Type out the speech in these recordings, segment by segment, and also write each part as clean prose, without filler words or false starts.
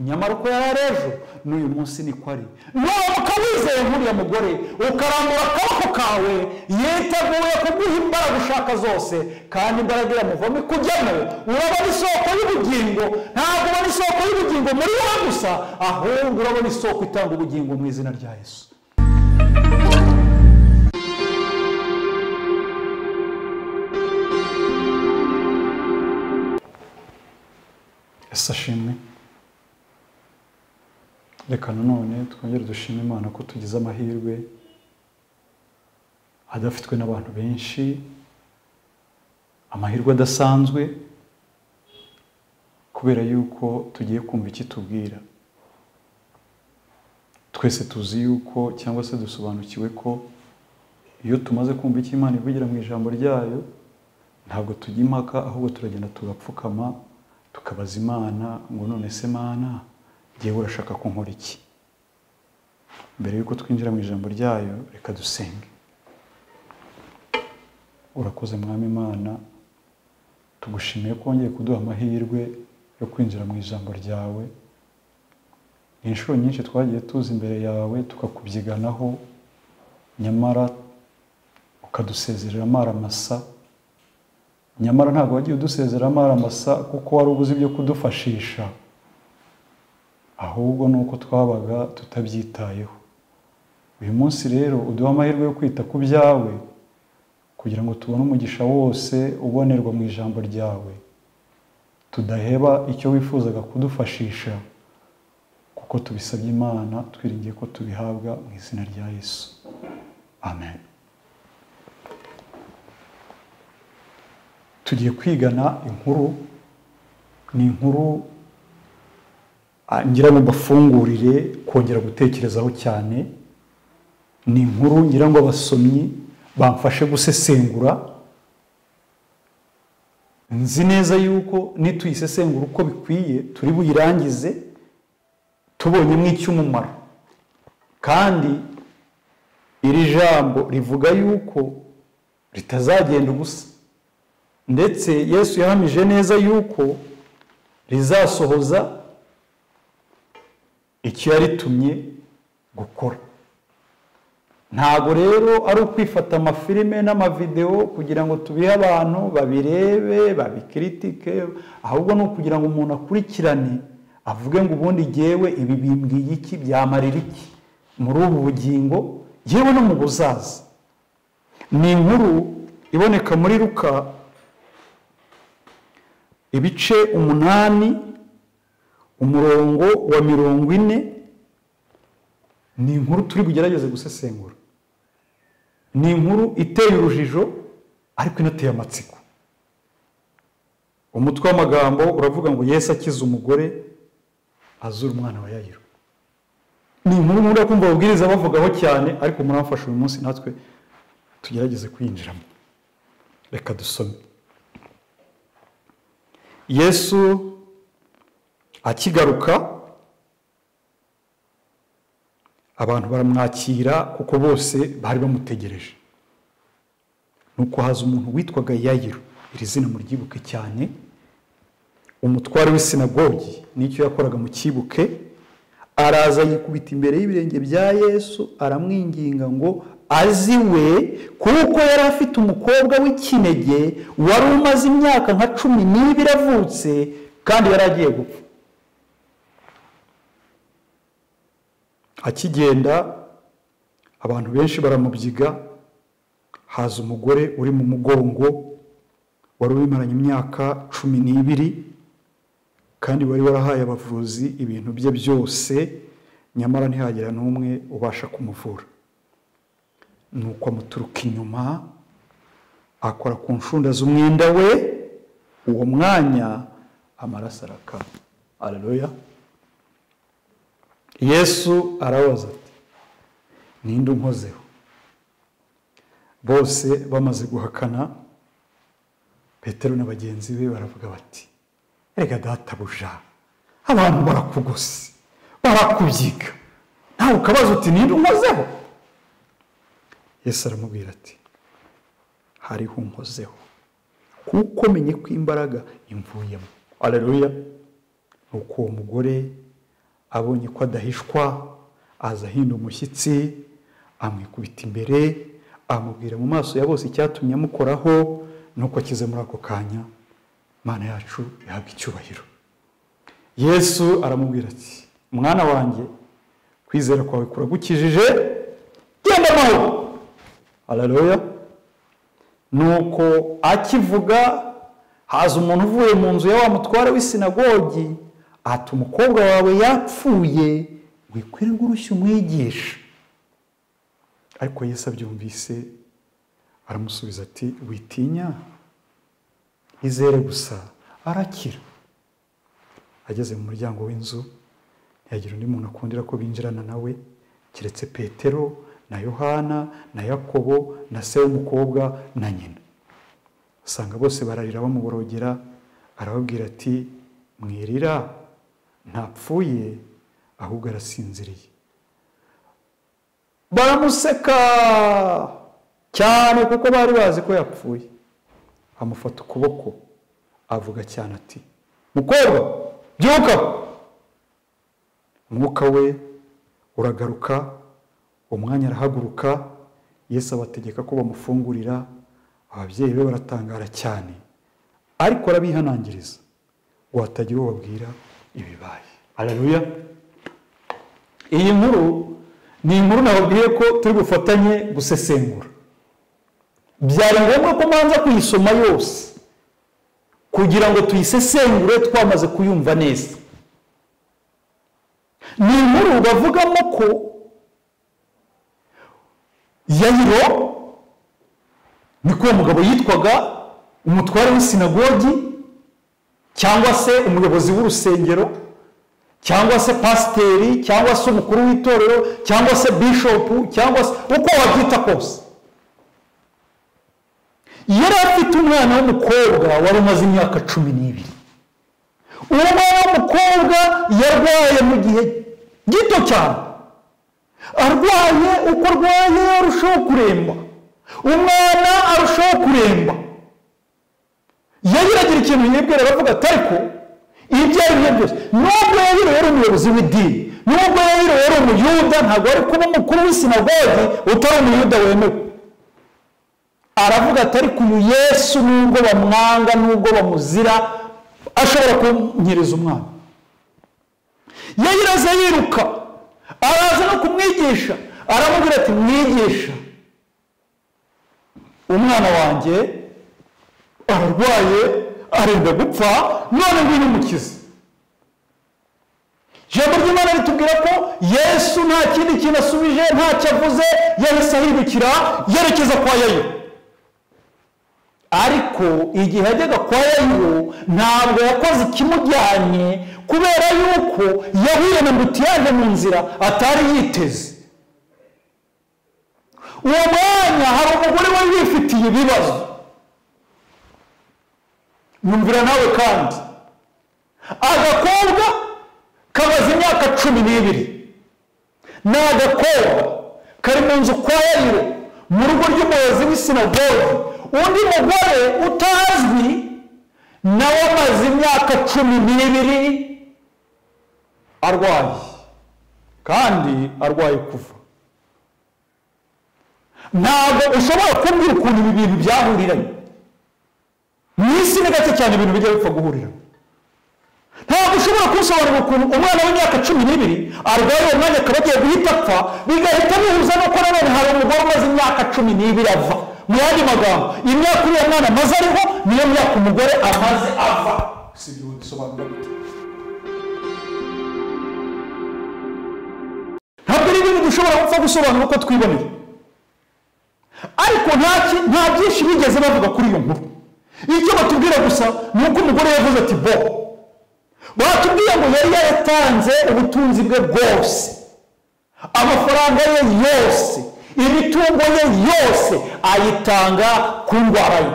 nyamara uko yari ejo n'uyu munsi niko ari. Nuko wizeye nk'uriya mugore ukarambura akaboko kawe, yiteguye kuguha imbaraga ushaka zose, kandi imbaraga iramuvamo ikujyamo. Urabona isoko y'ubugingo, ntabwo ubona isoko y'ubugingo muri wowe gusa, ahubwo urabona isoko itanga ubugingo mu izina rya Yesu. Yesu ashimwe. Reka nanone twongere dushime Imana ko tugize amahirwe adafitwe n'abantu benshi, amahirwe adasanzwe, kubera yuko tugiye kumva iki tubwira. Twese tuzi yuko cyangwa se dusobanukiwe ko iyo tumaze kumva iki Imana ivugira mu ijambo ryayo, ntabwo tujya impaka, ahubwo turagenda tugapfukama tukabaza Imana ngo none se Mana, ngiye urashaka ko nkora iki? Mbere yuko twinjira mu ijambo ryayo, reka dusenge. Urakoze Mwami Imana, tugushimiye ko wongeye kuduha amahirwe yo kwinjira mu ijambo ryawe. Inshuro nyinshi twagiye tuza imbere yawe tukakubyiganaho, nyamara ukadusezerera amaramasa. Nyamara ntabwo wagiye udusezerera amaramasa kuko wari ubuze ibyo kudufashisha, ahubwo nuko twabaga tutabyitayeho. Uyu munsi rero uduha amahirwe yo kwita ku byawe, kugira ngo tubone umugisha wose ubonerwa mu ijambo ryawe, tudaheba icyo wifuzaga kudufashisha, kuko tubisabye Imana twiringiye ko tubihabwa mu izina rya Yesu. Amen. Tugiye kwigana inkuru, ni inkuru ngira ngo mbafungurire kongera gutekerezaho cyane. Ni inkuru ngira ngo abasomyi bamfashe gusesengura. Nzi neza yuko nituyisesengura uko bikwiye turi buyirangize tubonyemo icy'umumaro, kandi iri jambo rivuga yuko ritazagenda ubusa, ndetse Yesu yahamije neza yuko rizasohoza icyo yaritumye gukora. Ntabwo rero ari ukwifata amafilime n'amavideo kugira ngo tubihe abantu babirebe babikritike, ahubwo ni ukugira ngo umuntu akurikirane avuge ngo ubundi jyewe ibi bimbwiye iki, byamarira iki muri ubu bugingo yewe no mu buzaza. Ni inkuru iboneka muri Luka ibice 8 umurongo wa 40. Ni inkuru turi bugerageze gusesengura. Ni inkuru iteye urujijo ariko inateye amatsiko. Umutwe w'amagambo uravuga ngo Yesu akiza umugore azura umwana wa Yayiro. Ni inkuru muri kumva ababwiriza bavugaho cyane, ariko muramfasha uyu munsi natwe tugerageze kwinjiramo. Reka dusome. Yesu akigaruka, abantu baramwakira kuko bose bari bamutegereje. Nuko haza umuntu witwaga Yayiro, iri zina muryibuke cyane, umutware w'isinagogi, nicyo yakoraga mu kibuke. Araza yikubita imbere y'ibirenge bya Yesu, aramwinginga ngo aziwe, kuko yari afite umukobwa w'ikinege wari umaze imyaka nka 12 avutse, kandi yari agiye gupfa. Akigenda abantu benshi baramubyiga. Haza umugore uri mu mugongo wari ubimaranye imyaka 12, kandi wari warahaye abavuzi ibintu bye byose, nyamara ntihagira n'umwe ubasha kumuvura. Nuko amuturuka inyuma akora ku nshunda z'umwenda we, uwo mwanya amaraso arakama. Haleluya. Yesu arabaza ati, ninde unkozeho? Bose bamaze guhakana, Petero na bagenzi be baravuga bati, erega databuja, abantu barakugose, barakubyiga, nawe ukabaza uti ninde unkozeho? Yesu aramubwira ati, hariho unkozeho, kuko menye ko imbaraga imvuyemo. Haleluya. Nuko uwo mugore abonye ko adahishwa aza ahinda umushyitsi, amwikubita imbere, amubwira mu maso ya bose icyatumye amukoraho, nuko akize muri ako kanya. Imana yacu ihabwa icyubahiro. Yesu aramubwira ati, mwana wanjye, kwizera kwawe kuragukijije, genda amahoro. Haleluya. Nuko akivuga, haza umuntu uvuye mu nzu ya wa mutware w'isinagogi, ati umukobwa wawe yapfuye, wikwirirwa urushya umwigisha. Ariko Yesu abyumvise aramusubiza ati, witinya, izere gusa arakira. Ageze mu muryango w'inzu, ntiyagira undi muntu akundira ko binjirana nawe keretse Petero na Yohana na Yakobo na se w'umukobwa na nyina. Asanga bose bararira bamuborogera, arababwira ati, mwirira, ntapfuye ahubwo arasinziriye. Baramuseka cyane kuko bari bazi ko yapfuye. Amufata ukuboko avuga cyane ati, mukobwa, byuka. Umwuka we uragaruka, umwanya arahaguruka. Yesu abategeka ko bamufungurira. Ababyeyi be baratangara cyane, ariko arabihanangiriza ngo hatagira uwo babwira ibibaye. Haleluya. Iyi nkuru ni inkuru nababwiye ko turi bufatanye gusesengura. Byari ngombwa ko manza kuyisoma yose kugira ngo tuyisesengure twamaze kuyumva neza. Ni inkuru bavugamo ko Yayiro, niko uwo mugabo yitwaga, umutware w'isinagogi cyangwa se umuyobozi w'urusengero cyangwa se pasiteri cyangwa se umukuru w'itorero cyangwa se bishopu cyangwa se uko wabyita kose, yari afite umwana w'umukobwa wari umaze imyaka 12. Uwo mwana w'umukobwa yarwaye mu gihe gito cyane, arwaye, uko arwaye arushaho kuremba, umwana arushaho kuremba. Yagiragira ikintu yibwira, aravuga ati, ariko ibyo ari byo byose, nubwo Yayiro yari umuyobozi w'idini, nubwo Yayiro yari umuyuda, ntabwo ari kuba umukuru w'isinagogi utari umuyuda wemewe. Aravuga ati, ariko uyu Yesu nubwo bamwanga, nubwo bamuzira, ashobora kunkiriza umwana. Yayiro aza yiruka, araza no kumwigisha, aramubwira ati, mwigisha, umwana wanjye ararwaye, arenda gupfa, none ngwino umukize. Ijambo ry'Imana ritubwira ko Yesu nta kindi kintu asubije, ntacyo avuze, yahise ahindukira yerekeza kwa Yayiro. Ariko igihe yajyaga kwa Yayiro ntabwo yakoze ikimujyanye, kubera yuko yahuye na mbutiyaje mu nzira atari yiteze. Uwo mwanya hari umugore wari wifitiye ibibazo. Numvira nawe kandi, agakobwa kamaze imyaka 12, ni agakobwa kari mu nzu kwa Yayiro mu rugo ry'umuyobozi w'isinagogi. Undi mugore utazwi nawe amaze imyaka 12 arwaye, kandi arwaye kuva. Ntabwo ushobora kumbwira ukuntu ibi bintu byahuriranye. Mu isi ni gake cyane ibintu bijya bipfa guhurira. Ntabwo ushobora kunsobanurira ukuntu umwana w'imyaka 12 arwaye, uwo mwanya akaba agiye guhita apfa, bigahita bihuza no ko nanone hari umugore umaze imyaka 12 ava. Mu yandi magambo, imyaka uriya mwana amaze ariho niyo myaka umugore amaze ava. Si ibyo bisobanura gute? Ntabwo ari ibintu dushobora gupfa gusobanura uko twiboneye. Ariko nta byinshi bigeze bavuga kuri iyo nkuru. Icyo batubwira gusa ni uko umugore yavuze ati, bo batubwiye ngo yari yaratanze ubutunzi bwe bwose, amafaranga ye yose, imitungo ye yose ayitanga ku ndwara ye.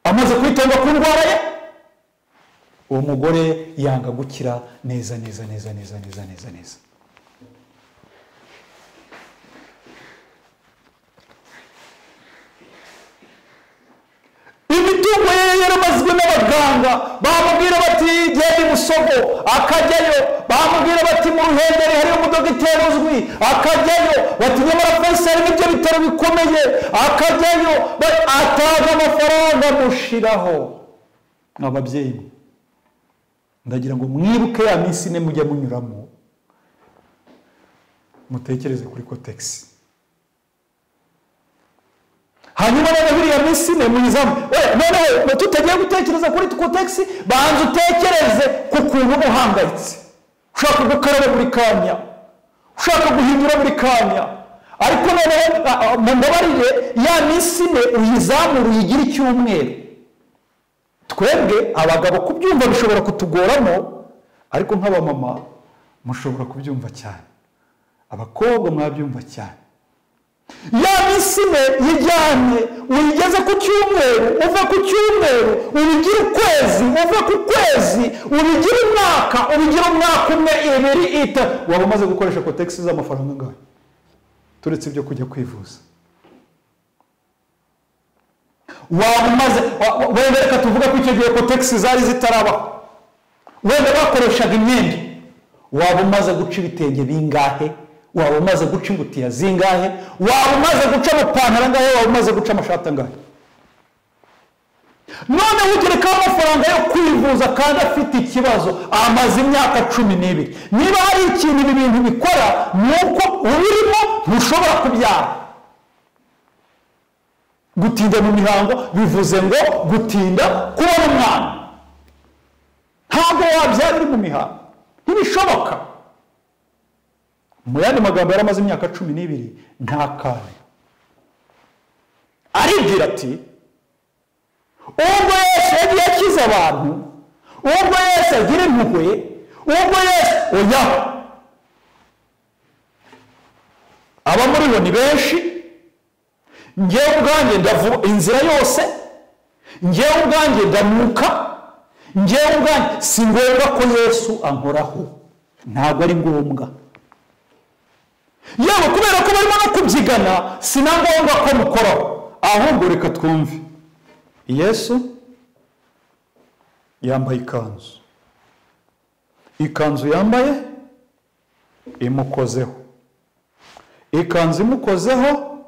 Amaze kwitanga ku ndwara ye, uwo mugore yanga gukira neza. Imitungo ye yaramazwe n'abagabo abaganga bamubwira bati genda Busogo akajyayo, bamubwira bati mu Ruhengeri hari umudogiteri uzwi akajyayo, bati nyamara Faisal nibyo bitaro bikomeye akajyayo, ataga amafaranga mushiraho. Ababyeyi ndagira ngo mwibuke ya minsi ne mujya munyuramo, mutekereze kuri Cotex. Hanyuma rero biriya minsi ne muyizamu, none tutagiye gutekereza kuri Cotex, banze utekereze ku kuntu uhangayitse, ushaka gukaraba buri kanya, ushaka guhindura buri kanya, ariko none mumbabarire ya minsi ne uyizamura uyigira icyumweru. Twebwe abagabo kubyumva bishobora kutugoramo, ariko nk'abamama mushobora kubyumva cyane, abakobwa mwabyumva cyane. Ya minsi ne yijyanye uyigeze ku cyumweru, uva ku cyumweru ubigira ukwezi, uva ku kwezi ubigira umwaka, ubigira umwaka umwe, ibiri, itatu. Waba umaze gukoresha Cotex z'amafaranga angahe turetse ibyo kujya kwivuza? Waba umaze wenda reka tuvuga ko icyo gihe Cotex zari zitarabaho, wenda bakoreshaga imyenda, waba umaze guca ibitenge bingahe, waba umaze guca ingutiya zingahe, waba umaze guca amapantaro angahe, waba umaze guca amashati angahe? None ugerekaho amafaranga yo kwivuza kandi afite ikibazo, amaze imyaka 12. Niba hari ikintu ibi bintu bikora, nuko urimo ntushobora kubyara. Gutinda mu mihango bivuze ngo gutinda kubona umwana, ntabwo wabyara uri mu mihango, ntibishoboka. Mu yandi magambo yaramaze imyaka 12 nta kana. Aribwira ati ubwo Yesu yagiye akiza abantu, ubwo Yesu agira impuhwe, ubwo Yesu oya, aba muri bo ni benshi, ngewe ubwanjye ndavuga inzira yose, ngewe ubwanjye ndamuka, ngewe ubwanjye si ngombwa ko Yesu ankoraho, ntabwo ari ngombwa. Yewe kubera ko barimo no kubyigana sinangombwa ko mukoraho, ahubwo reka twumve. Yesu yambaye ikanzu yambaye imukozeho, ikanzu imukozeho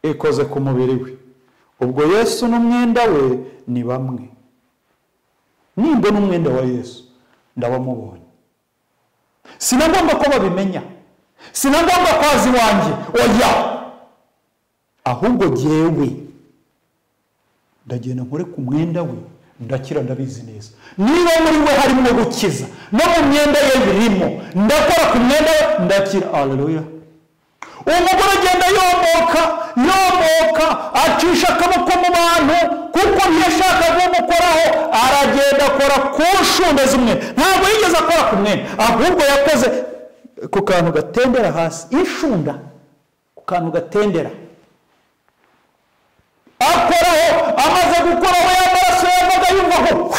ikoze ku mubiri we. Ubwo Yesu n'umwenda we ni bamwe. Nimba n'umwenda wa Yesu ndabamubonye, sinagomba ko babimenya, sinagomba kwazi wanjye oya, ahubwo jyewe ndagenda nkore ku mwenda we, ndakira ndabizi neza. Niba muri we harimo gukiza, no mu myenda ye birimo, ndakora ku mwenda we ndakira. Haleluya. Umugore agenda yomoka acisha akaboko mu bantu kuko ntiyashaka kumukoraho, aragenda akora ku nshunda zimwe, ntabwo yigeze akora ku mwenda, ahubwo yakoze ku kantu gatendera hasi, inshunda ku kantu gatendera akoraho. Amaze gukoraho y'amaraso yavaga yumvaho.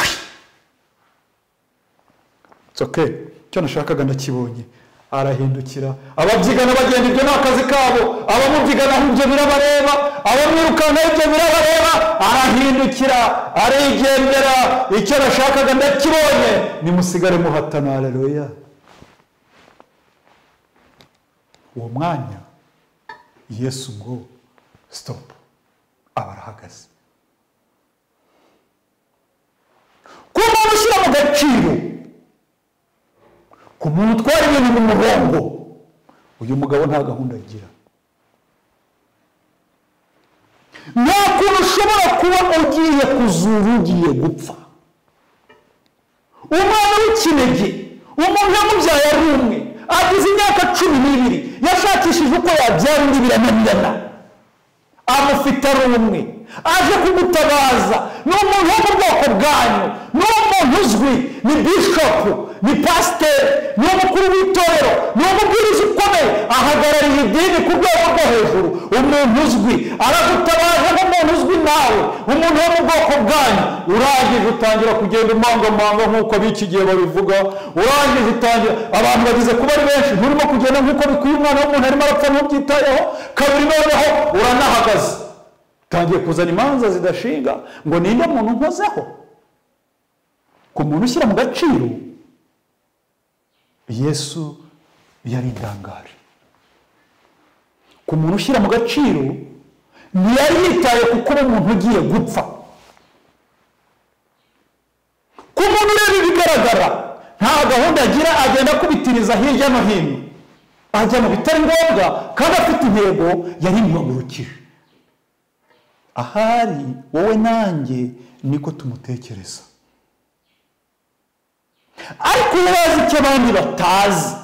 It's okay, cyo nashakaga ndakibonye. Arahindukira, ababyigana bagenda, ibyo n'akazi kabo, abamubyigana ibyo birabareba, abamwirukana ibyo birabareba. Arahindukira arigendera, icyo nashakaga ndakibonye, nimusigare muhatana. Haleluya. Uwo mwanya Yesu ngo stop, abarahagaze. Kuba mushyira mu gaciro, ku muntu utwara ibintu mu murongo, uyu mugabo nta gahunda agira. Nta kuntu ushobora kuba ugiye kuzura ugiye gupfa. Umwana w'ikinege, umuntu yamubyaye ari umwe, agize imyaka 12, yashakishije uko yabyara undi birananirana, amufite ari umwe, aje kugutabaza. Ni umuntu wo mu bwoko bwanyu, ni umuntu uzwi, ni bishop, ni pastor, ni umukuru w'itorero, ni umubwiriza ukomeye, ahagarariye idini ku rwego rwo hejuru. Umuntu uzwi aragutabaza nk'umuntu uzwi nawe, umuntu wo mu bwoko bwanyu. Urangije utangira kugenda umanga nk'uko b'iki gihe babivuga, urangije utangira, abantu bagize kuba ari benshi, nturimo kugenda nk'uko bikwiye. Umwana w'umuntu arimo arapfa ntubyitayeho, kabiri noneho uranahagaze, utangiye kuzana imanza zidashinga ngo ninde muntu nkozeho. ku muntu ushyira mu gaciro, Yesu yari indangaje. Ku muntu ushyira mu gaciro, ntiyari yitaye kuko ari umuntu ugiye gupfa. Ku muntu rero ibigaragara, nta gahunda agira, agenda akubitiriza hirya no hino, ajya mu bitari ngombwa kandi afite intego yari imuhagurukije. Ahari wowe nanjye niko tumutekereza. Ariko urazi icyo abandi batazi.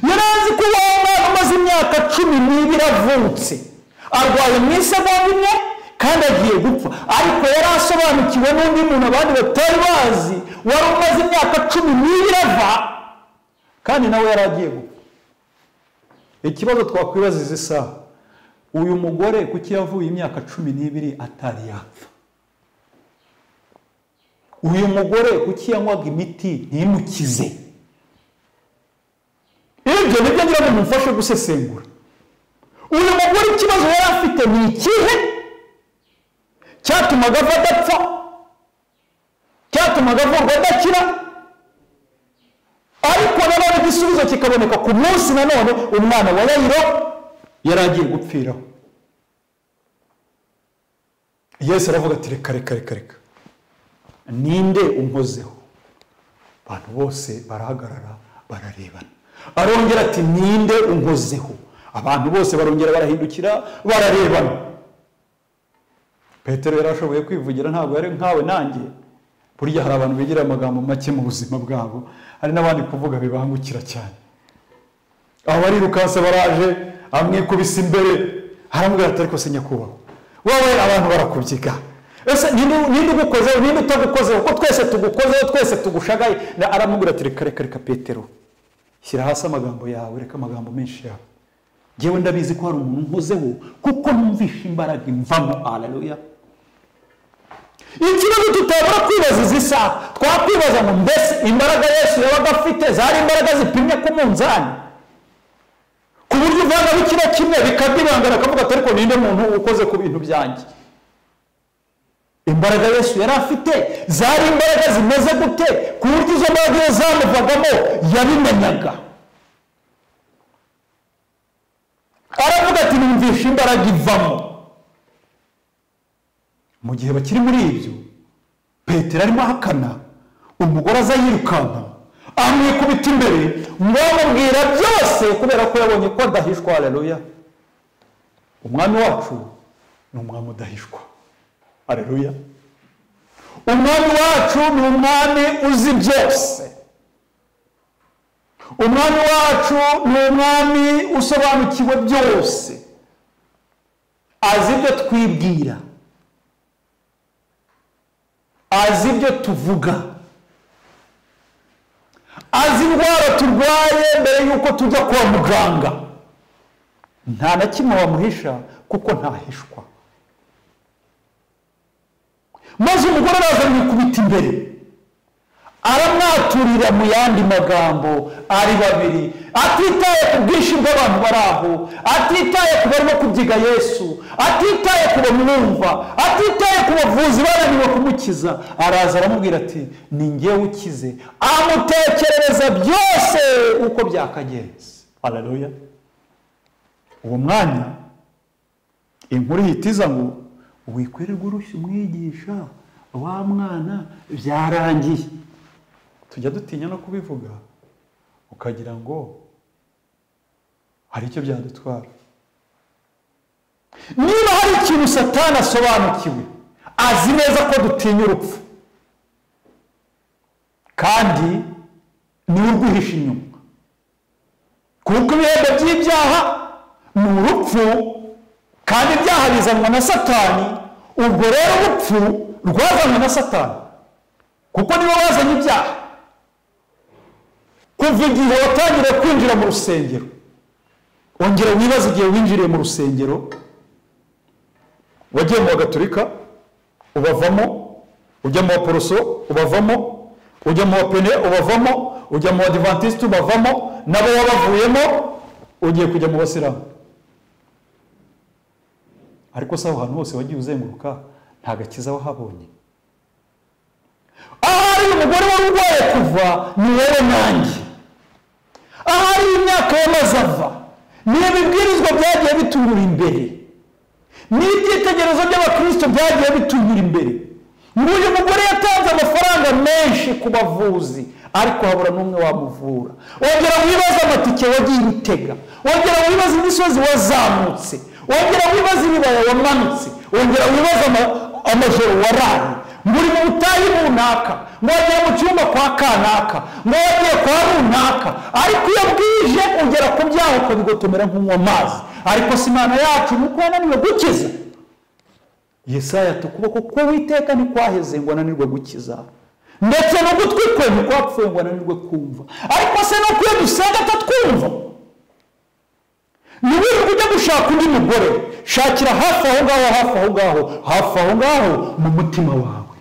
Yarazi ko waba amaze imyaka 12 avutse, arwaye mu isegonda imwe kandi agiye gupfa. Ariko yari asobanukiwe n'undi muntu abandi batari bazi, wari umaze imyaka 12 ava kandi nawe yari agiye gupfa. Ikibazo twakwibaza izi saha, uyu mugore kuki yavuye imyaka 12 atari yapfa? Uyu mugore kuki yanywaga imiti ntimukize? Ibyo nibyo ngira ngo mumfashe gusesengura. Uyu mugore ikibazo yari afite ni ikihe cyatumaga adapfa, cyatumaga avurwa adakira? Ariko nanone igisubizo kikaboneka ku munsi nanone umwana wa Yayiro yari agiye gupfiraho. Yesu aravuga ati reka, ninde unkozeho? Abantu bose barahagarara bararebana. Arongera ati ninde unkozeho? Abantu bose barongera barahindukira bararebana. Petero yarashoboye kwivugira, ntabwo yari nkawe nanjye. Burya hari abantu bigira amagambo make mu buzima bwabo, hari n'abandi kuvuga bibangukira cyane. Abo barirukanse baraje, amwikubise imbere, aramubwira ati ariko se nyakubahwa, wowe abantu barakubyiga. Ese ninde ugukozeho, ninde utagukozeho? Ko twese tugukozeho, twese tugushagaye. Aramubwira ati reka Petero, shyira hasi amagambo yawe, reka amagambo menshi yawe. Jewe ndabizi ko hari umuntu nkozeho kuko numvisha imbaraga imvamo. Haleluya. Ikibazo tutabura kwibaza izi saha, twakwibaza ngo mbese imbaraga Yesu yabaga afite zari imbaraga zipimye ku munzani, ku buryo uvana bikira kimwe bikadibangana akavuga ati ariko ninde muntu ukoze ku bintu byanjye? Imbaraga Yesu yari afite zari imbaraga zimeze gute ku buryo izo mbaraga zamuvagamo yabimenyaga? Aravuga ati numvisha imbaraga ivamo. Mu gihe bakiri muri ibyo, Petero arimo ahakana, umugore aza yirukanka amwikubita imbere ngo amubwira byose kubera ko yabonye ko adahishwa. Haleluya. Umwami wacu ni umwami udahishwa. Haleluya. Umwami wacu ni umwami uzi byose. Umwami wacu ni umwami usobanukiwe byose, azi ibyo twibwira, azi ibyo tuvuga, azi indwara turwaye mbere yuko tujya kwa muganga. Nta na kimwe wamuhisha kuko ntahishwa. Maze umugore araza amwikubita imbere, aramwaturira mu yandi magambo ari babiri, atitaye ku bwinshi bw'abantu bari aho, atitaye ku barimo kubyiga Yesu, atitaye ku bamwumva, atitaye ku bavuzi bananiwe kumukiza. Araza aramubwira ati ni njyewe ukize, amutekerereza byose uko byakagenze. Haleluya. Uwo mwanya inkuru ihitiza ngo wikwirirwa urushya umwigisha, wa mwana byarangiye. Tujya dutinya no kubivuga ukagira ngo hari icyo byadutwara. Niba hari ikintu Satani asobanukiwe, azi neza ko dutinya urupfu, kandi niwe urwihisha inyuma, kuko ibihembo by'ibyaha ni urupfu, kandi ibyaha bizanwa na Satani. Ubwo rero urupfu rwazanwe na Satani kuko niwe wazanye ibyaha. Kuva igihe watangira kwinjira mu rusengero, ongera wibaza igihe winjiriye mu rusengero. Wagiye mu Gatolika ubavamo, ujya mu Baporoso ubavamo, ujya mu Bapene ubavamo, ujya mu Adventiste ubavamo, nabo wabavuyemo ugiye kujya mu Basilamu. Ariko saho ahantu hose wagiye uzenguruka nta gakiza wahabonye. ahari umugore wari urwaye kuva ni wowe nanjye, ahari imyaka y'amaze ava, ni ibibwirizwa byagiye bitunyura imbere, ni ibyitegererezo by'abakristo byagiye bitunyura imbere. Nguyu mugore yatanze amafaranga menshi ku bavuzi, ariko habura n'umwe wamuvura. Wongera wibaza amatike wagiye utega, wongera wibaza imisozi wazamutse, wongera wibaza ibibaya wamanutse, wongera wibaza amajoro waraye, muri mu butayu runaka, wagiye mu cyumba kwa kanaka, wagiye kwa runaka, ariko iyo bwije ugera ku byaho ukabigotomera nk'unywa amazi. Ariko si Imana yacu nuko yananiwe gukiza. Yesaya ati ukuboko k'Uwiteka ntikwaheze ngo ananirwe gukiza, ndetse n'ugutwi kwe ntikwapfuye ngo ananirwe kumva. Ariko se no kwiye dusenga atatwumva? Niwirirwa ujya gushaka undi mugore, shakira hafi aho ngaho, hafi aho ngaho, hafi aho ngaho mu mutima wawe.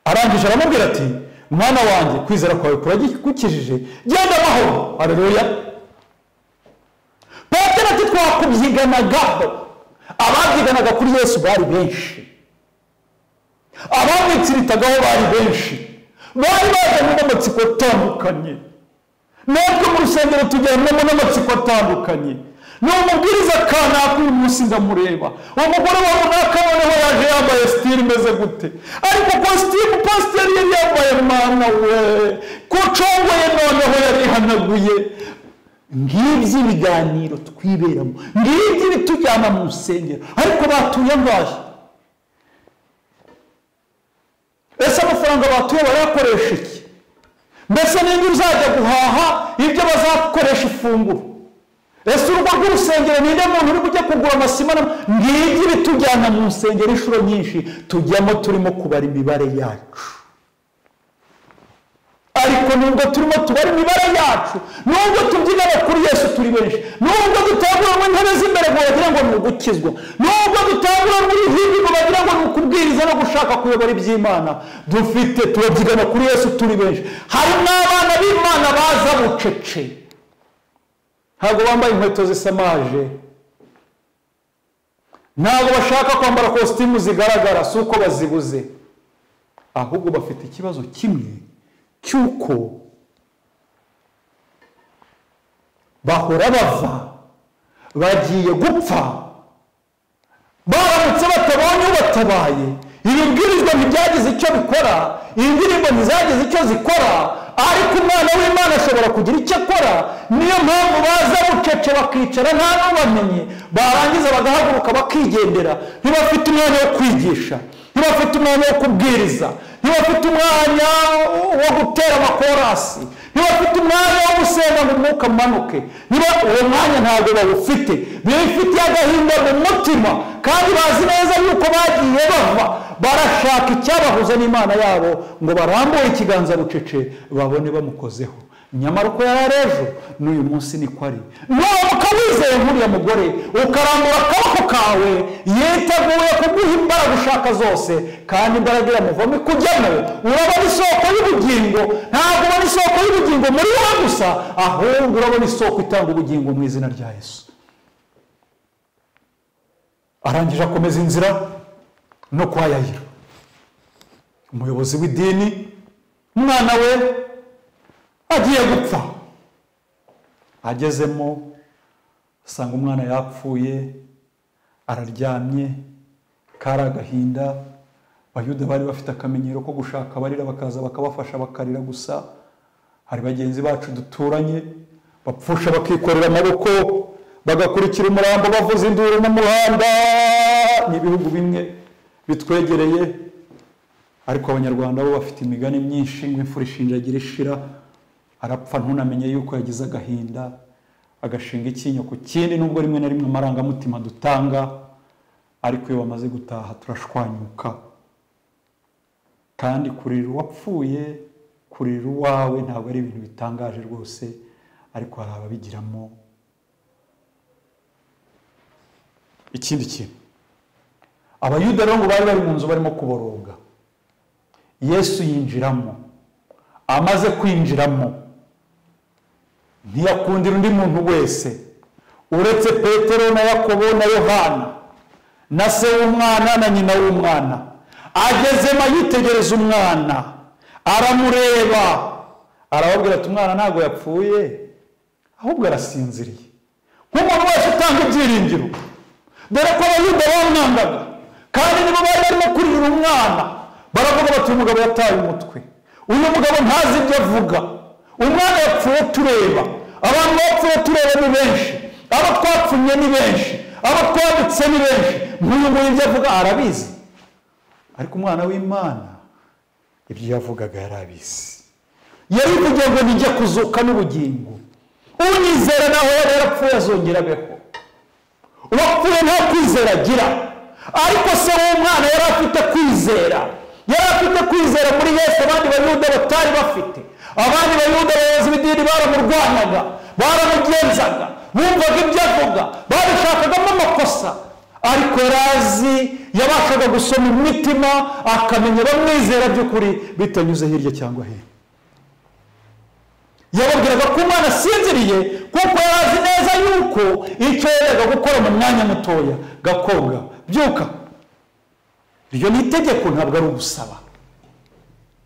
Arangije aramubwira ati mwana wanjye, kwizera kwawe kuragukijije, genda amahoro. Haleluya. Petero ati twakubyiganagaho. Ababyiganaga kuri Yesu bari benshi, abamwitiritagaho bari benshi, bari bazanye n'amatsiko atandukanye. Natwe mu rusengero tujyanamo n'amatsiko atandukanye. N'umubwiriza kanaka uyu munsi ndamureba, umugore wa runaka noneho yaje yambaye sitiri imeze gute, ariko kositimu pasiteri yari yambaye mwana we kucongoye, noneho yarihanaguye. Ngibyo ibiganiro twiberamo, ngibyo bitujyana mu rusengero, ariko batuye angahe? Ese amafaranga batuye barayakoresha iki? Mbese ninde uzajya guhaha ibyo bazakoresha ifunguro? Ese urugo rw'urusengero ninde muntu uri kujya kugura amasima? Ngibyo bitujyana mu rusengero inshuro nyinshi tujyamo turimo kubara imibare yacu. Ariko nubwo turimo tubara imibare yacu, nubwo tubyigana kuri Yesu turi benshi, nubwo dutangura mu ntebe z'imbere ngo bagira ngo ni ugukizwa, nubwo dutangura muri hibi ngo bagira ngo ni ukubwiriza no gushaka kuyobora iby'Imana, dufite tubabyigana kuri Yesu turi benshi. Hari n'abana b'Imana baza bucece, ntabwo bambaye inkweto zisamaje, ntabwo bashaka kwambara kositimu zigaragara, si uko bazibuze, ahubwo bafite ikibazo kimwe cyuko bahora bava bagiye gupfa, baramutse batabonye ubatabaye. Ibibwirizwa ntibyagize icyo bikora, indirimbo ntizagize icyo zikora, ariko umwana w'Imana ashobora kugira icyo akora. Niyo mpamvu baza bucece bakicara nta n'ubamenye, barangiza bagahaguruka bakigendera. Ntibafite umwanya wo kwigisha, ntibafite umwanya wo kubwiriza, ntibafite umwanya wo gutera amakorasi, ntibafite umwanya wo gusenga ngo umwuka umanuke. Uwo mwanya ntabwo bawufite, bifitiye agahinda mu mutima, kandi bazi neza yuko bagiye bava, barashaka icyabahuza n'Imana yabo ngo barambure ikiganza bucece babone bamukozeho. Nyamara uko yari ejo n'uyu munsi niko ari. Nuko wizeye nk'uriya mugore ukarambura akaboko kawe, yiteguye kuguha imbaraga ushaka zose, kandi imbaraga iramuvamo ikujyamo. Urabona isoko y'ubugingo, ntabwo ubona isoko y'ubugingo muri wowe gusa, ahubwo urabona isoko itanga ubugingo mu izina rya Yesu. Arangije akomeza inzira no kwa Yayiro, umuyobozi w'idini. Umwana we agiye gupfa, agezemo asanga umwana yapfuye, araryamye, kari agahinda. Abayuda bari bafite akamenyero ko gushaka abarira bakaza bakabafasha bakarira gusa. Hari bagenzi bacu duturanye bapfusha bakikorera amaboko, bagakurikira umurambo bavuza induru mu muhanda. Ni ibihugu bimwe bitwegereye, ariko abanyarwanda bo bafite imigani myinshi ngo imfura ishinjagira ishira. Arapfa ntunamenye yuko yagize agahinda, agashinga icyinyo ku kindi. Nubwo rimwe na rimwe amarangamutima dutanga, ariko iyo bamaze gutaha turashwanyuka. Kandi kurira uwapfuye, kurira uwawe ntabwo ari ibintu bitangaje rwose, ariko hari ababigiramo ikindi kintu. Abayuda rero ngo bari bari mu nzu barimo kuboroga. Yesu yinjiramo. Amaze kwinjiramo, ntiyakundira undi muntu wese uretse Petero na Yakobo na Yohana na se w'umwana na nyina w'umwana. Agezemo yitegereza umwana, aramureba, arababwira ati umwana ntabwo yapfuye ahubwo arasinziriye. Nk'umuntu wese utanga ibyiringiro, dore ko abayuda bamwangaga kandi nibo bari barimo kurira umwana, baravuga bati uyu mugabo yataye umutwe, uyu mugabo ntazi ibyo avuga, umwana yapfuye tureba, abantu bapfuye tureba ni benshi, abo twapfunye ni benshi, abo twabitse ni benshi, nk'uyu nguyu ibyo avuga arabizi. Ariko umwana w'Imana ibyo yavugaga yarabizi. Yarivugiye ngo nijye kuzuka n'ubugingo, unyizera naho yarapfuye azongera abeho. Uwapfuye nta kwizera agira, ariko se w'umwana yari afite kwizera, yari afite kwizera muri Yesu abandi bayuda batari bafite. Abandi bayuda abayobozi b'idini baramurwanyaga, baramugenzaga, bumvaga ibyo avuga, babishakagamo amakosa, ariko yarazi, yabashaga gusoma imitima akamenya bamwizera by'ukuri bitanyuze hirya cyangwa hino. Yababwiraga ko umwana asinziriye kuko yarazi neza yuko icyo yajyaga gukora mu mwanya mutoya, gakobwa byuka. Iryo ni itegeko, ntabwo ari ugusaba.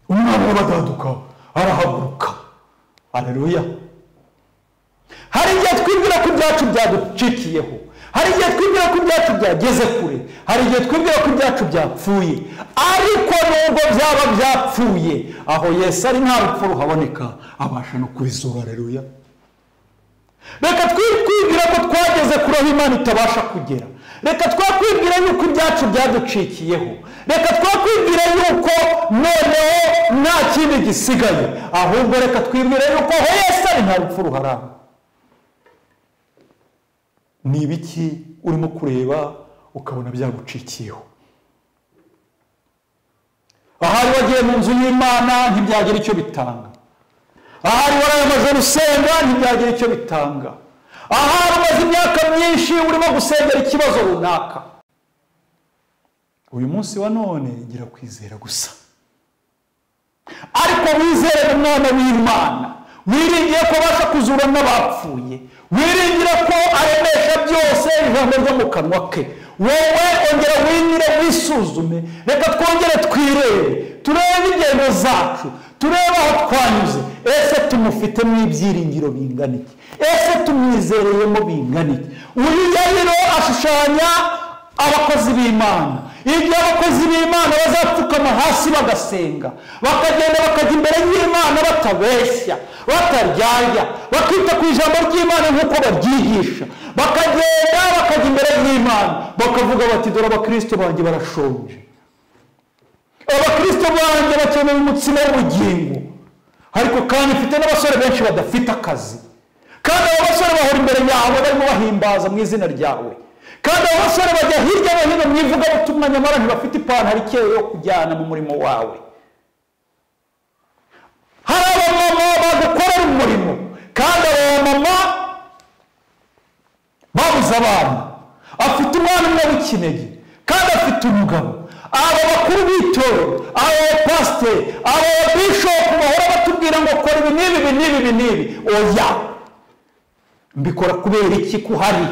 Umwana w'abadaduka arahaguruka. Haleluya. Hari igihe twibwira ko ibyacu byaducikiyeho, hari igihe twibwira ko ibyacu byageze kure, hari igihe twibwira ko ibyacu byapfuye, ariko nubwo byaba byapfuye, aho Yesu ari nta rupfu ruhaboneka, abasha no kubizura. Haleluya. Reka twibwira ko twageze kure aho Imana itabasha kugera. Reka twakwibwira yuko ibyacu byaducikiyeho, reka twakwibwira yuko noneho nta kindi gisigaye, ahubwo reka twibwira yuko aho Yesu ari nta rupfu ruharangwa. Ni ibiki urimo kureba ukabona byagucikiyeho? Ahari wagiye mu nzu y'Imana ntibyagira icyo bitanga, ahari warayamaze gusenga ntibyagira icyo bitanga, ahari umaze imyaka myinshi urimo gusengera ikibazo runaka. Uyu munsi wa none gira kwizera gusa, ariko wizere umwana w'Imana, wiringiye ko abasha kuzura n'abapfuye, wiringira ko aremesha byose ijambo ryo mu kanwa ke. Wowe ongera winire, wisuzume, reka twongere twirebe, turebe ingendo zacu, turebe aho twanyuze. Ese tumufitemo ibyiringiro bingana iki? Ese tumwizereyemo bingana iki? Uyu Yayiro ashushanya abakozi b'Imana. Igihe abakozi b'Imana bazapfukama hasi bagasenga, bakagenda bakajya imbere y'Imana batabeshya, bataryarya, bakita ku ijambo ry'Imana nk'uko baryigisha, bakagenda bakajya imbere y'Imana bakavuga bati dore abakristo banjye barashonje, abakristo banjye bakeneye umutsima w'ubugingo, ariko kandi mfite n'abasore benshi badafite akazi, kandi abo basore bahora imbere yawe barimo bahimbaza mu izina ryawe, kandi abo basore bajya hirya no hino mu ivugabutumwa, nyamara ntibafite ipantaro ikeye yo kujyana mu murimo wawe. Hari abamama bagukorera umurimo, kandi abo bamama babuze abana, afite umwana umwe w'ikinege kandi afite umugabo. Abo bakuru b'itorero, abo pasiteri, abo bishopu bahora batubwira ngo kora ibi n'ibi n'ibi n'ibi, oya, mbikora kubera iki? Kuhari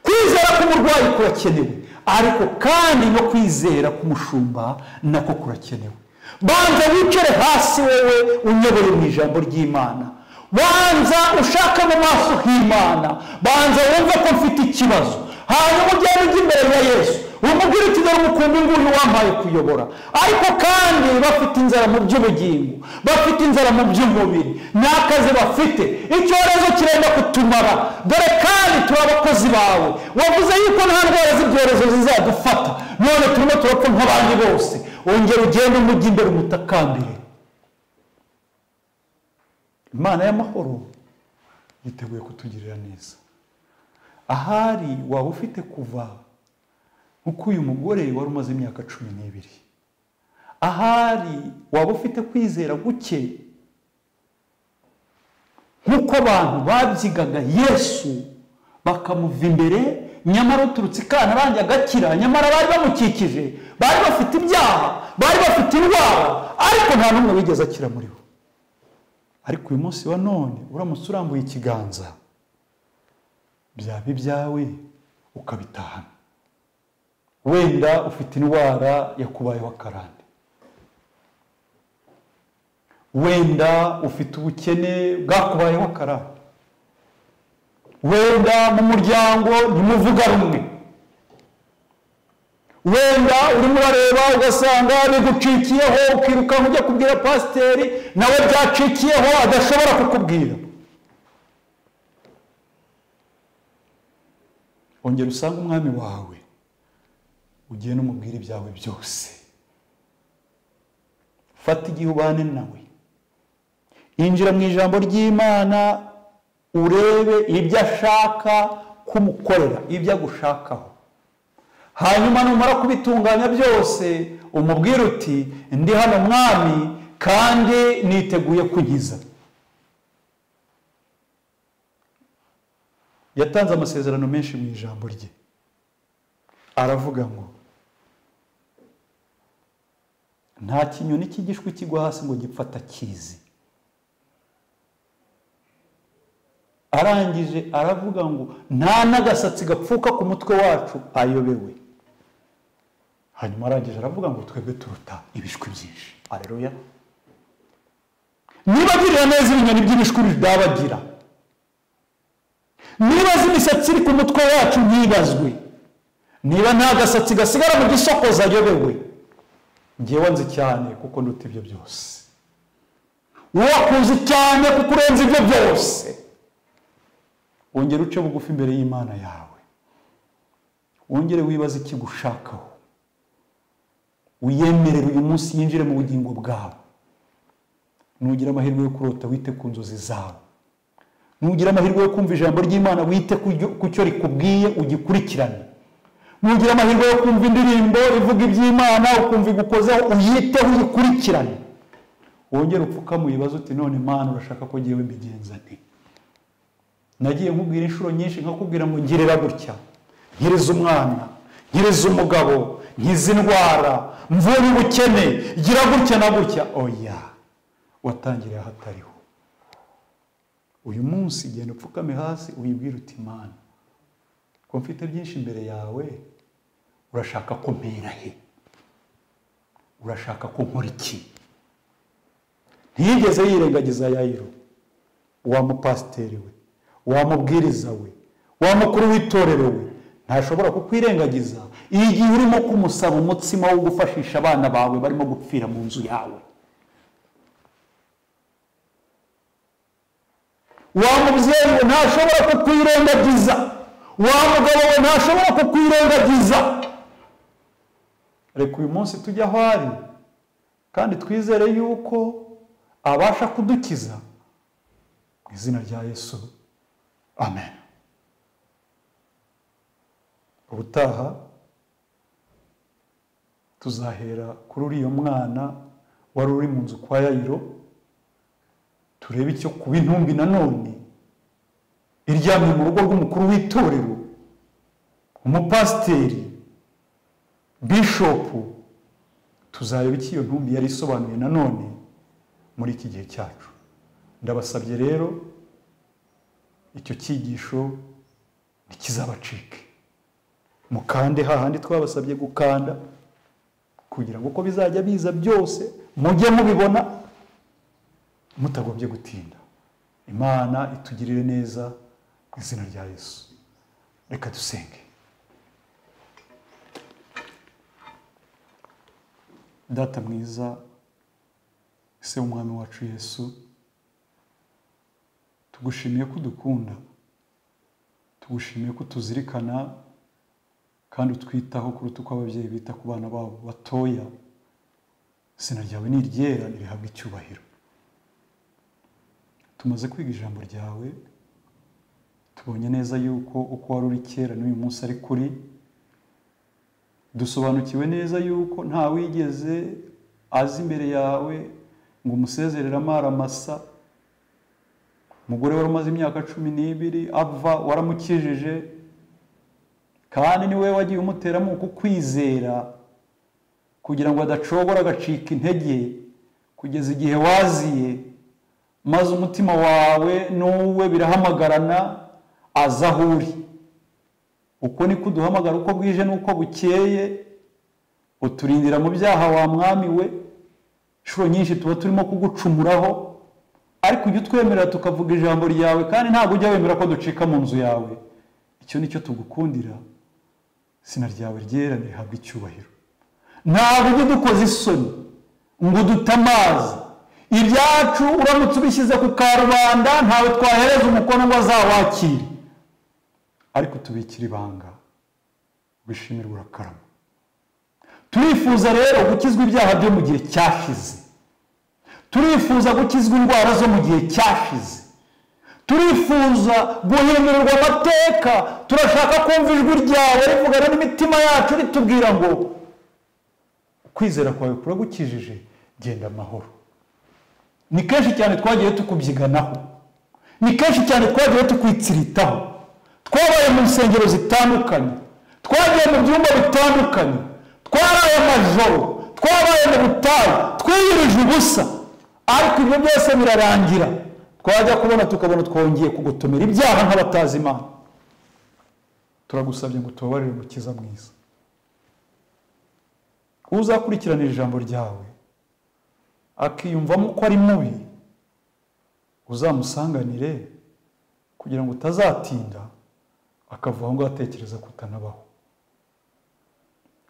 kwizera k'umurwayi kurakenewe, ariko kandi no kwizera k'umushumba nako kurakenewe. Banza wicare hasi wowe unyoboye mu ijambo ry'Imana, banza ushaka mu maso h'Imana, banza wumve ko mfite ikibazo, hanyuma ugende ujya imbere ya Yesu umubwire uti dore umukumbi nguyu wampaye kuyobora. Ariko kandi bafite inzara mu by'ubugingo, bafite inzara mu by'umubiri, n'akazi bafite, icyorezo kirenda kutumara, dore kandi turi abakozi bawe, wavuze yuko nta ndwara z'ibyorezo zizadufata, none turimo turapfa nk'abandi bose. Ongera ugende umujyi imbere umutakambire. Imana y'amahoro yiteguye kutugirira neza. Ahari waba ufite kuva uko uyu mugore wari umaze imyaka 12, ahari waba ufite kwizera guke nk'uko abantu babyigaga Yesu bakamuva imbere, nyamara uturutse ikana rangi agakira, nyamara bari bamukikije, bari bafite ibyaha, bari bafite indwara, ariko nta n'umwe wigeze akira muri bo. Ariko uyu munsi wa none uramutse urambuye ikiganza, byaba ibyawe ukabitahana. wenda ufite indwara yakubayeho akarande, wenda ufite ubukene bwakubayeho akarande, wenda mu muryango ntimuvuga rumwe, wenda urimo urareba ugasanga bigucikiyeho ukirukanka ujya kubwira pasiteri nawe byacikiyeho adashobora kukubwira. Ongera usanga umwami wawe ugiye n'umubwira ibyawe byose. Fata igihe ubane nawe, injira mu ijambo ry'Imana, urebe ibyo ashaka kumukorera, ibyo agushakaho. Hanyuma numara kubitunganya byose umubwire uti ndi hano mwami kandi niteguye kugiza. Yatanze amasezerano menshi mu ijambo rye, aravuga ngo nta kinyoni cy'igishwi kigwa hasi ngo gipfata kizi. Arangije aravuga ngo nta n'agasatsi gapfuka ku mutwe wacu ayobewe. Hanyuma arangije aravuga ngo twebwe turuta ibishwi byinshi. Haleluya. Niba agirira neza ibinyoni by'ibishwi bidabagira, niba azi imisatsi iri ku mutwe wacu ntibazwe, niba nta gasatsi gasigara mu gisokoza ayobewe, njyewe nzi cyane kuko nduta ibyo byose. Wakuzi cyane kuko urenze ibyo byose. Wongere uce bugufi imbere y'Imana yawe, wongere wibaze ikigushakaho, wiyemerere uyu munsi yinjire mu bugingo bwawe. Nugira amahirwe yo kurota, wite ku nzozi zawe. Nugira amahirwe yo kumva ijambo ry'Imana, wite ku cyo rikubwiye ugikurikirane. Nugira amahirwe yo kumva indirimbo ivuga iby'Imana ukumva igukozeho, uyiteho uyikurikirane. Wongere upfukame uyibaze uti none Imana urashaka ko ngewe mbigenza nte? Nagiye nkubwira inshuro nyinshi nkakubwira ngo ngirira gutya, nkiriza umwana, nkiriza umugabo, nkiza indwara, mvura ubukene, gira gutya na gutya. Oya, watangiriye ahatariho. Uyu munsi genda upfukame hasi uyibwire uti Imana, ko mfite byinshi imbere yawe, urashaka ko mpera he? Urashaka ko nkora iki? Ntiyigeze yirengagiza Yayiro, wa mupasiteri we, wa mubwiriza we, wa mukuru w'itorero we, ntashobora kukwirengagiza igihe urimo kumusaba umutsima wo gufashisha abana bawe barimo gupfira mu nzu yawe. Wa mubyeyi we ntashobora kukwirengagiza, wa mugabo we ntashobora kukwirengagiza. Reka uyu munsi tujya aho ari kandi twizere yuko abasha kudukiza mu izina rya Yesu. Amen. Ubutaha tuzahera kuri uriyo mwana wari uri mu nzu kwa Yayiro, turebe icyo kuba intumbi nanone iryamye mu rugo rw'umukuru w'itorero, umupasiteri, bishopu. Tuzareba icyo iyo ntumbi yari isobanuye nanone muri iki gihe cyacu. Ndabasabye rero icyo cyigisho ntikizabacike, mukande hahandi twabasabye gukanda, kugira ngo uko bizajya biza byose mujye mubibona mutagombye gutinda. Imana itugirire neza mu izina rya Yesu. Reka dusenge. Data mwiza, se umwami wacu Yesu, tugushimiye ko udukunda, tugushimiye ko tuzirikana kandi utwitaho kuruta uko ababyeyi bita ku bana babo batoya. Izina ryawe ni iryera, nirihabwe icyubahiro. Tumaze kwiga ijambo ryawe, tubonye neza yuko uko wari uri kera n'uyu munsi ari kuri. Dusobanukiwe neza yuko nta wigeze azi imbere yawe ngo umusezerere amara masa. Umugore wari umaze imyaka 12 ava, waramukijije, kandi ni we wagiye umuteramo kukwizera kugira ngo adacogora agacika intege kugeza igihe waziye, maze umutima wawe n'uwe birahamagarana aza aho uri. uko niko uduhamagara uko bwije n'uko bukeye, uturindira mu byaha wa mwami we. Inshuro nyinshi tuba turimo kugucumuraho, ariko ujya utwemerera tukavuga ijambo ryawe, kandi ntabwo ujya wemera ko ducika mu nzu yawe. Icyo nicyo tugukundira, izina ryawe ryera rihabwa icyubahiro. Ntabwo ujya dukoze isoni ngo dutamaze ibyacu, uramutse ubishyize ku karubanda ntawe twahereza umukono ngo azawakire, ariko tubikira ibanga, bishimirwa urakarama. Turifuza rero gukizwa ibyaha byo mu gihe cyashize, turifuza gukizwa indwara zo mu gihe cyashize, turifuza guhindurirwa amateka. Turashaka kumva ijwi ryawe rivugana n'imitima yacu ritubwira ngo kwizera kwawe kuragukijije, genda amahoro. Ni kenshi cyane twagiye tukubyiganaho, ni kenshi cyane twagiye tukwitsiritaho, twabaye mu nsengero zitandukanye, twagiye mu byumba bitandukanye, twaraye amajoro, twabaye mu butayu, twiyirije ubusa, ariko ibyo byose birarangira. Twajya kubona tukabona twongeye kugotomera ibyaha nk'abatazi Imana. Turagusabye ngo tubabarire Mukiza mwiza. Uzakurikiranira ijambo ryawe akiyumvamo ko ari mubi, uzamusanganire kugira ngo utazatinda akava aho ngaho atekereza kutanabaho.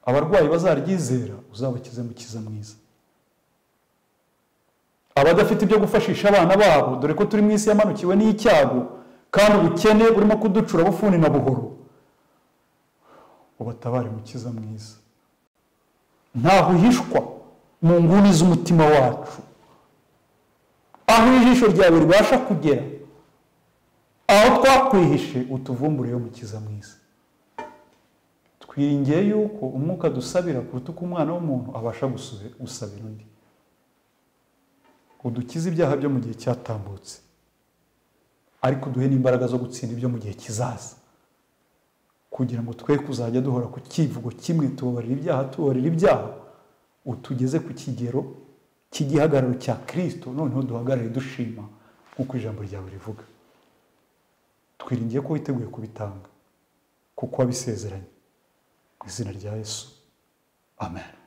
Abarwayi bazaryizera uzabakize Mukiza mwiza. Abadafite ibyo gufashisha abana babo, dore ko turi mu isi yamanukiwe n'icyago kandi ubukene burimo kuducura bufuni na buhoro, ubatabare Mukiza mwiza. Ntaho uhishwa mu nguni z'umutima wacu, aho ijisho ryawe ribasha kugera, aho twakwihishe utuvumbureyo Mukiza mwiza. Twiringiye yuko umwuka dusabira kuruta uko umwana w'umuntu abasha gusabira undi. Udukize ibyaha byo mu gihe cyatambutse, ariko duhe n'imbaraga zo gutsinda ibyo mu gihe kizaza, kugira ngo twe kuzajya duhora ku kivugo kimwe, tubabarira ibyaha, utugeze ku kigero cy'igihagararo cya Kristo, noneho duhagarare dushima nk'uko ijambo ryawe rivuga. Twiringiye ko witeguye kubitanga kuko wabisezeranye. Mu izina rya Yesu, amen.